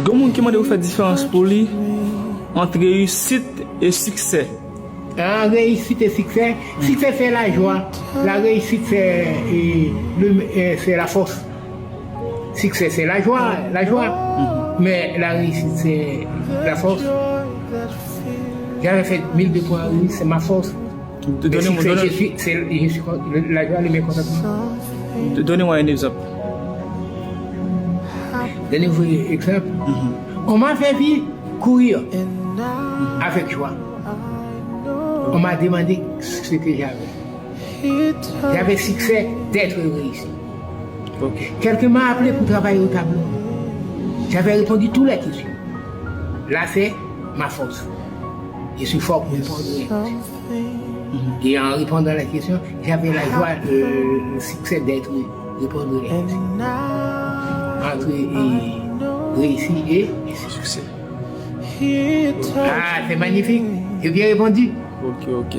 Comment qui m'a dit vous faire différence pour lui entre réussite et succès? Réussite et succès. Succès, c'est la joie. La réussite, c'est la force. Succès, c'est la joie. Mais la réussite, c'est la force. J'avais fait 1002 points, c'est ma force. La joie, elle est mécontente. Donnez-moi un exemple. Donnez-vous un exemple. On m'a fait vivre courir avec joie. On m'a demandé ce que j'avais. J'avais succès d'être réussi. Quelqu'un m'a appelé pour travailler au tableau. J'avais répondu toutes les questions. Là, c'est ma force. Je suis fort pour répondre aux questions. Et en répondant à la question, j'avais la joie, le succès d'être répondre aux questions. Entre réussir et succès. Ah, c'est magnifique. J'ai bien répondu. Ok.